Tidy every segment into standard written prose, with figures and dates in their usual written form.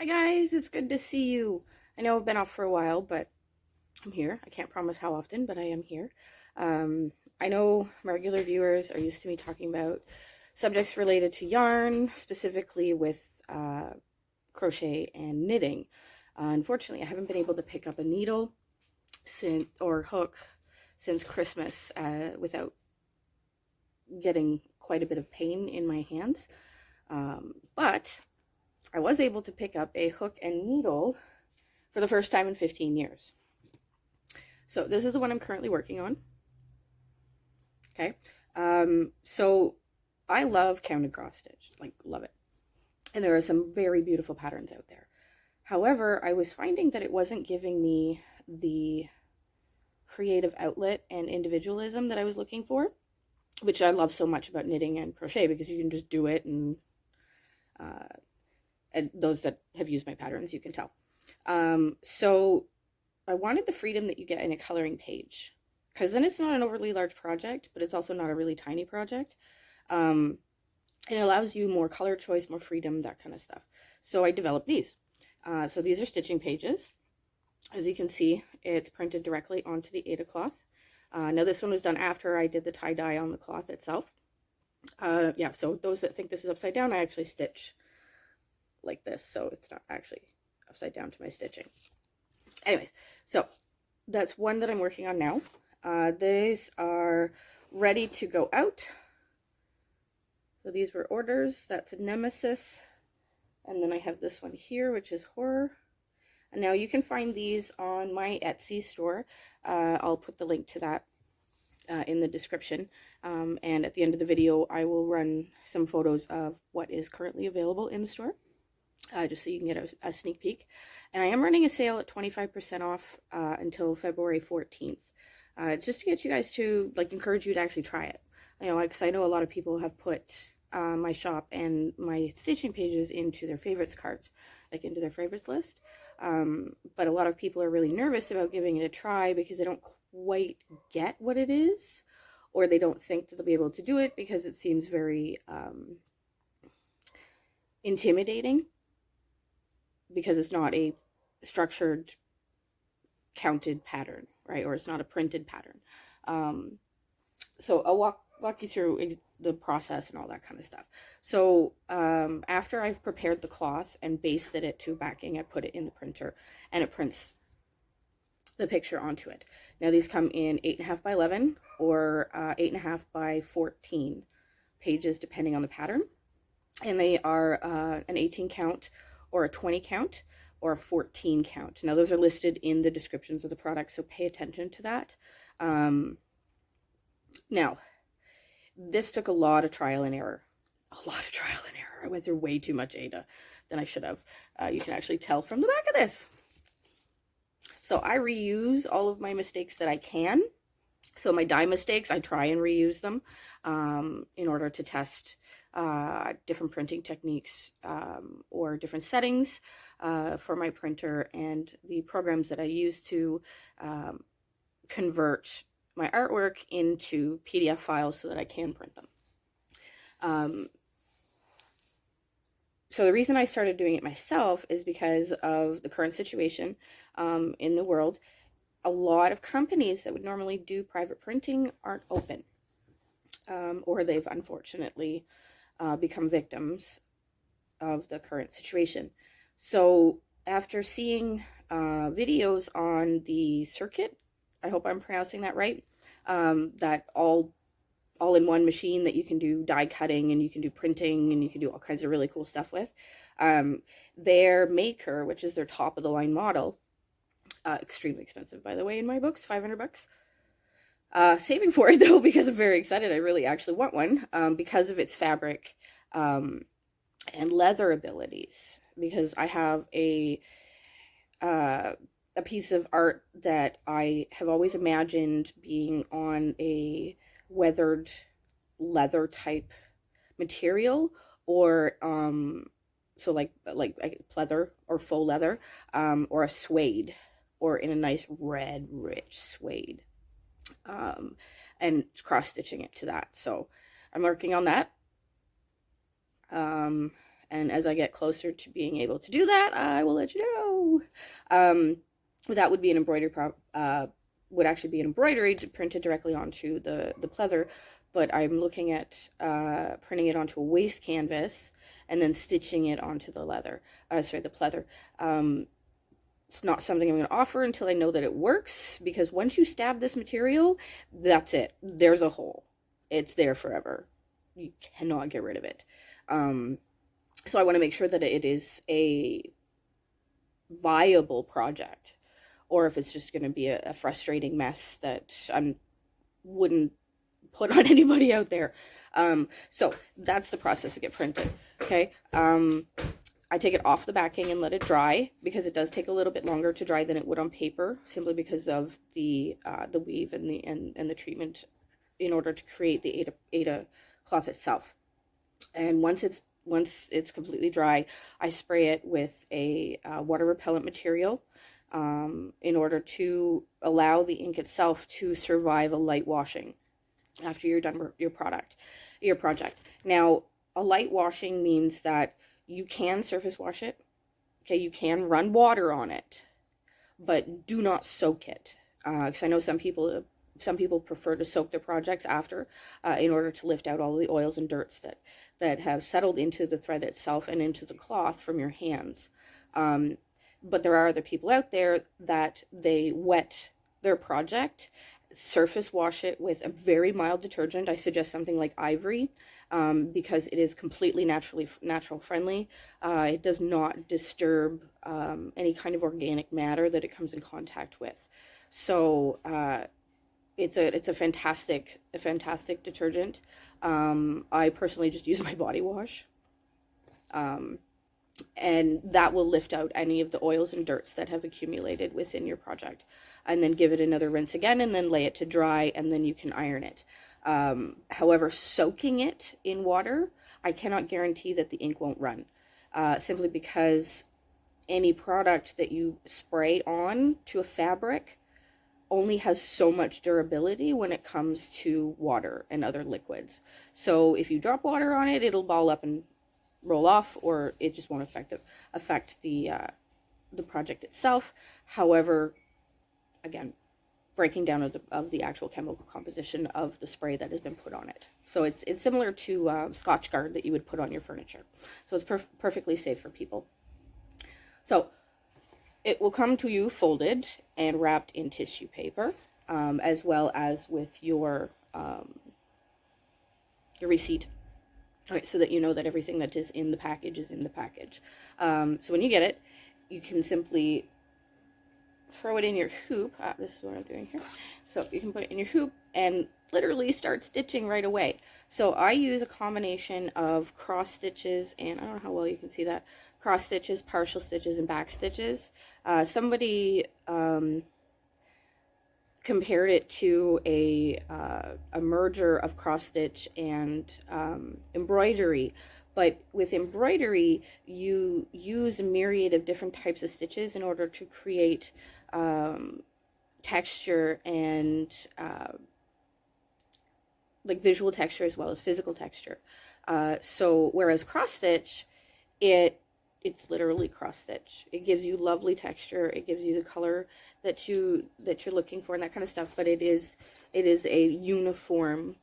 Hi guys, it's good to see you. I know I've been off for a while, but I'm here. I can't promise how often, but I am here. Um, I know regular viewers are used to me talking about subjects related to yarn, specifically with crochet and knitting. Unfortunately, I haven't been able to pick up a needle since or hook since Christmas without getting quite a bit of pain in my hands. But I was able to pick up a hook and needle for the first time in 15 years. So this is the one I'm currently working on. Okay. So I love counted cross stitch, like love it. And there are some very beautiful patterns out there. However, I was finding that it wasn't giving me the creative outlet and individualism that I was looking for, which I love so much about knitting and crochet because you can just do it, uh, and those that have used my patterns, you can tell. So I wanted the freedom that you get in a coloring page, because then it's not an overly large project, but it's also not a really tiny project. And it allows you more color choice, more freedom, that kind of stuff. So I developed these. So these are stitching pages. As you can see, it's printed directly onto the Aida cloth. Now this one was done after I did the tie-dye on the cloth itself. Yeah, so those that think this is upside down, I actually stitch like this, so it's not actually upside down to my stitching. Anyways, so that's one that I'm working on now. These are ready to go out. So these were orders. That's a Nemesis. And then I have this one here, which is Horror. And now you can find these on my Etsy store. I'll put the link to that in the description. And at the end of the video, I will run some photos of what is currently available in the store. Just so you can get a sneak peek. And I am running a sale at 25% off until February 14th. It's just to get you guys to, like, encourage you to actually try it. You know, because I know a lot of people have put my shop and my stitching pages into their favorites cards, like into their favorites list. But a lot of people are really nervous about giving it a try because they don't quite get what it is, or they don't think that they'll be able to do it because it seems very intimidating, because it's not a structured counted pattern, right? Or it's not a printed pattern. So I'll walk you through the process and all that kind of stuff. So after I've prepared the cloth and basted it to backing, I put it in the printer and it prints the picture onto it. Now these come in 8.5 by 11 or 8.5 by 14 pages depending on the pattern. And they are an 18 count or a 20 count or a 14 count. Now those are listed in the descriptions of the product, so pay attention to that. Now, this took a lot of trial and error. A lot of trial and error. I went through way too much Aida than I should have. You can actually tell from the back of this. So I reuse all of my mistakes that I can. So my dye mistakes, I try and reuse them in order to test different printing techniques or different settings for my printer and the programs that I use to convert my artwork into PDF files so that I can print them. So the reason I started doing it myself is because of the current situation in the world. A lot of companies that would normally do private printing aren't open, or they've unfortunately become victims of the current situation. So after seeing videos on the circuit, I hope I'm pronouncing that right, that all-in-one machine that you can do die cutting and you can do printing and you can do all kinds of really cool stuff with, their maker, which is their top of the line model, extremely expensive, by the way, in my books, 500 bucks. Saving for it though, because I'm very excited. I really actually want one because of its fabric and leather abilities, because I have a piece of art that I have always imagined being on a weathered leather type material, or so like pleather or faux leather, or a suede, or in a nice red rich suede, and cross stitching it to that. So I'm working on that. And as I get closer to being able to do that, I will let you know. That would be an embroidery would actually be an embroidery printed directly onto the pleather, but I'm looking at printing it onto a waste canvas and then stitching it onto the leather. Sorry, the pleather. It's not something I'm going to offer until I know that it works, because once you stab this material, that's it. There's a hole. It's there forever. You cannot get rid of it. So I want to make sure that it is a viable project, or if it's just going to be a frustrating mess that I wouldn't put on anybody out there. So that's the process to get printed. Okay. I take it off the backing and let it dry, because it does take a little bit longer to dry than it would on paper, simply because of the weave and the treatment in order to create the aida cloth itself. And once it's completely dry, I spray it with a water repellent material in order to allow the ink itself to survive a light washing after you're done with your project. Now, a light washing means that you can surface wash it. Okay, you can run water on it, but do not soak it. Because I know some people prefer to soak their projects after, in order to lift out all the oils and dirts that have settled into the thread itself and into the cloth from your hands. But there are other people out there that they wet their project, surface wash it with a very mild detergent. I suggest something like Ivory, because it is completely natural friendly. It does not disturb any kind of organic matter that it comes in contact with. So it's a fantastic detergent. I personally just use my body wash. And that will lift out any of the oils and dirts that have accumulated within your project, and then give it another rinse again, and then lay it to dry, and then you can iron it. However, soaking it in water, I cannot guarantee that the ink won't run, simply because any product that you spray on to a fabric only has so much durability when it comes to water and other liquids. So if you drop water on it, it'll ball up and roll off, or it just won't affect the project itself. However, again, breaking down of the actual chemical composition of the spray that has been put on it. So it's similar to Scotch Guard that you would put on your furniture. So it's perfectly safe for people. So it will come to you folded and wrapped in tissue paper, as well as with your receipt. All right, so that you know that everything that is in the package is in the package. So when you get it, you can simply throw it in your hoop. This is what I'm doing here. So you can put it in your hoop and literally start stitching right away. So I use a combination of cross stitches, and I don't know how well you can see that, cross stitches, partial stitches, and back stitches. Somebody compared it to a merger of cross stitch and embroidery. But with embroidery, you use a myriad of different types of stitches in order to create texture and like visual texture as well as physical texture. So whereas cross stitch, it's literally cross stitch. It gives you lovely texture. It gives you the color that you're looking for and that kind of stuff. But it is a uniform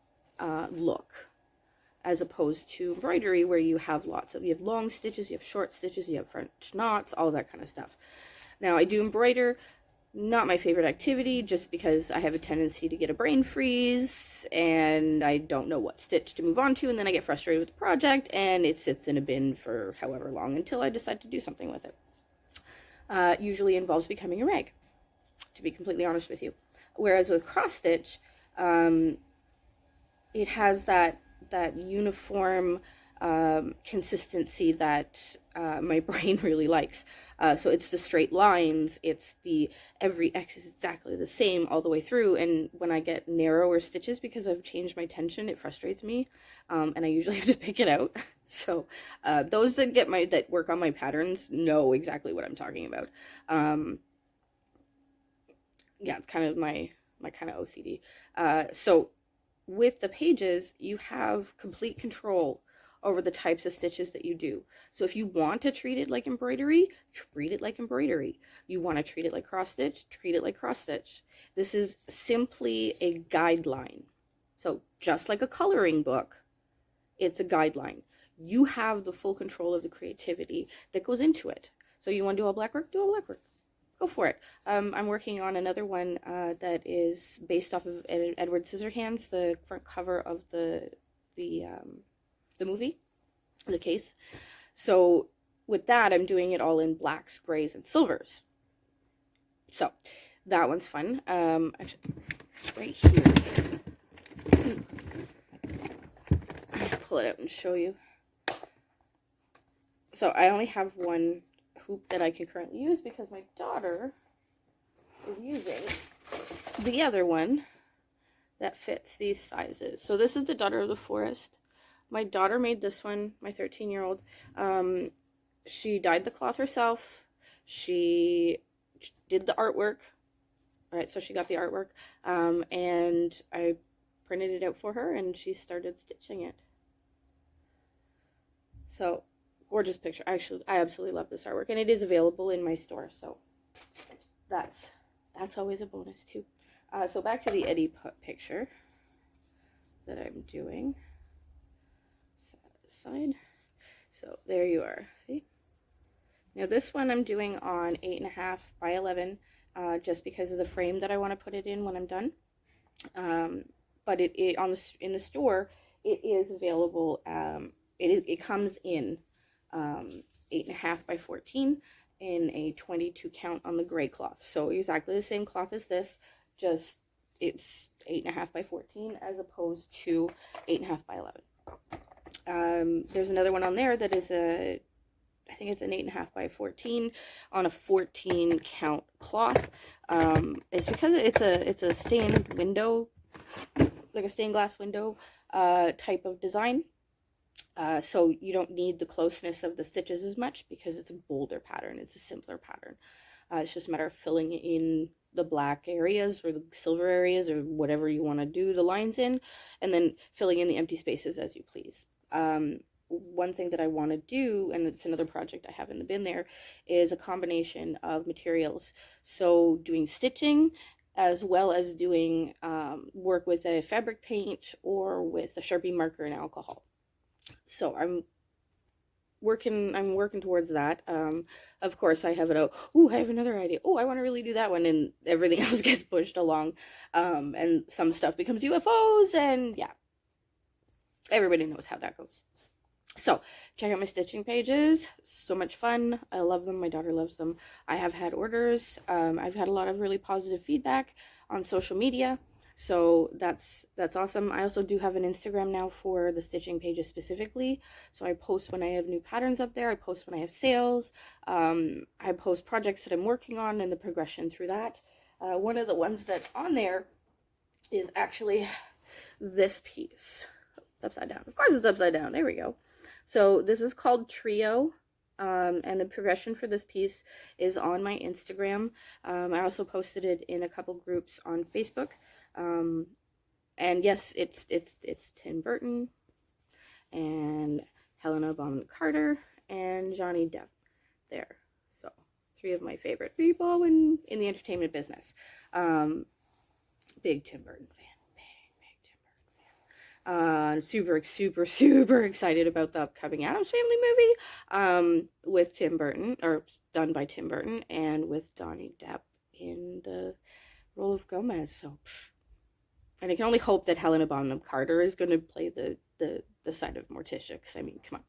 look, as opposed to embroidery, where you have long stitches, you have short stitches, you have French knots, all that kind of stuff. Now I do embroider. Not my favorite activity, just because I have a tendency to get a brain freeze and I don't know what stitch to move on to, and then I get frustrated with the project and it sits in a bin for however long until I decide to do something with it. Usually involves becoming a rag, to be completely honest with you. Whereas with cross stitch, it has that uniform consistency that my brain really likes. So it's the straight lines, it's every X is exactly the same all the way through, and when I get narrower stitches because I've changed my tension, it frustrates me, and I usually have to pick it out. So those that work on my patterns know exactly what I'm talking about. Yeah, it's kind of my kind of OCD. So with the pages, you have complete control over the types of stitches that you do. So if you want to treat it like embroidery, treat it like embroidery. You want to treat it like cross stitch, treat it like cross stitch. This is simply a guideline. So just like a coloring book, it's a guideline. You have the full control of the creativity that goes into it. So you want to do all black work? Do all black work. Go for it. I'm working on another one that is based off of Edward Scissorhands, the front cover of the movie, the case. So with that, I'm doing it all in blacks, grays, and silvers. So that one's fun. Actually, it's right here. I'll pull it out and show you. So I only have one hoop that I can currently use because my daughter is using the other one that fits these sizes. So this is the Daughter of the Forest. My daughter made this one, my 13-year-old. She dyed the cloth herself. She did the artwork. All right, so she got the artwork. And I printed it out for her and she started stitching it. So gorgeous picture. Actually, I absolutely love this artwork, and it is available in my store, so that's always a bonus too. So back to the Eddie picture that I'm doing. Side. So there you are. See? Now this one I'm doing on 8.5 by 11, just because of the frame that I want to put it in when I'm done. But in the store, it is available. It comes in 8.5 by 14 in a 22 count on the gray cloth. So exactly the same cloth as this, just it's 8.5 by 14 as opposed to 8.5 by 11. There's another one on there that is I think it's an 8.5 by 14 on a 14 count cloth. It's because it's a stained window, like a stained glass window type of design. So you don't need the closeness of the stitches as much because it's a bolder pattern. It's a simpler pattern. It's just a matter of filling in the black areas or the silver areas or whatever you want to do the lines in, and then filling in the empty spaces as you please. One thing that I want to do, and it's another project I have in the bin there, is a combination of materials. So doing stitching as well as doing work with a fabric paint or with a Sharpie marker and alcohol. So I'm working towards that. Of course I have it out. Oh, I have another idea. Oh, I want to really do that one, and everything else gets pushed along. And some stuff becomes UFOs, and yeah, everybody knows how that goes. So check out my stitching pages. So much fun. I love them. My daughter loves them. I have had orders. I've had a lot of really positive feedback on social media. So that's awesome. I also do have an Instagram now for the stitching pages specifically. So I post when I have new patterns up there. I post when I have sales. I post projects that I'm working on and the progression through that. One of the ones that's on there is actually this piece. It's upside down. Of course it's upside down. There we go. So this is called Trio. And the progression for this piece is on my Instagram. I also posted it in a couple groups on Facebook. And yes, it's Tim Burton and Helena Bonham Carter and Johnny Depp there. So 3 of my favorite people in the entertainment business. Big Tim Burton fan. Super excited about the upcoming Addams Family movie with Tim Burton, or done by Tim Burton, and with Johnny Depp in the role of Gomez. So, and I can only hope that Helena Bonham Carter is going to play the side of Morticia, because I mean, come on,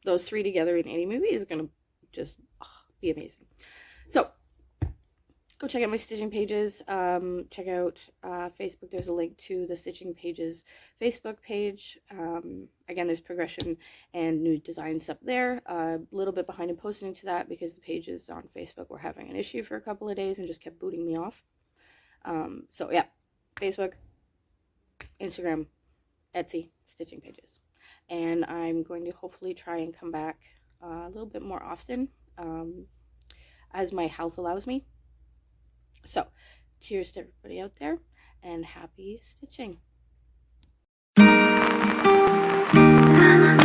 those 3 together in any movie is going to just be amazing. So go check out my stitching pages. Check out Facebook. There's a link to the stitching pages Facebook page. Again, there's progression and new designs up there. A little bit behind in posting to that because the pages on Facebook were having an issue for a couple of days and just kept booting me off. So yeah, Facebook, Instagram, Etsy, stitching pages. And I'm going to hopefully try and come back a little bit more often as my health allows me. So, cheers to everybody out there, and happy stitching. I'm a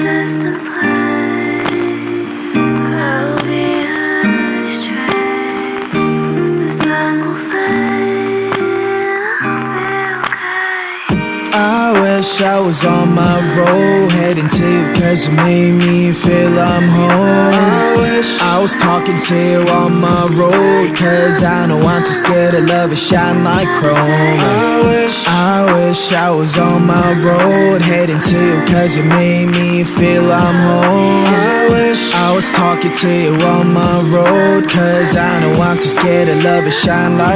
wish I was on my road, heading to you cause you made me feel I'm home. I wish I was talking to you on my road, cause I know I'm too scared to love it shine like chrome. I wish I was on my road, heading to you cause you made me feel I'm home. I wish I was talking to you on my road, cause I know I'm too scared to love it shine like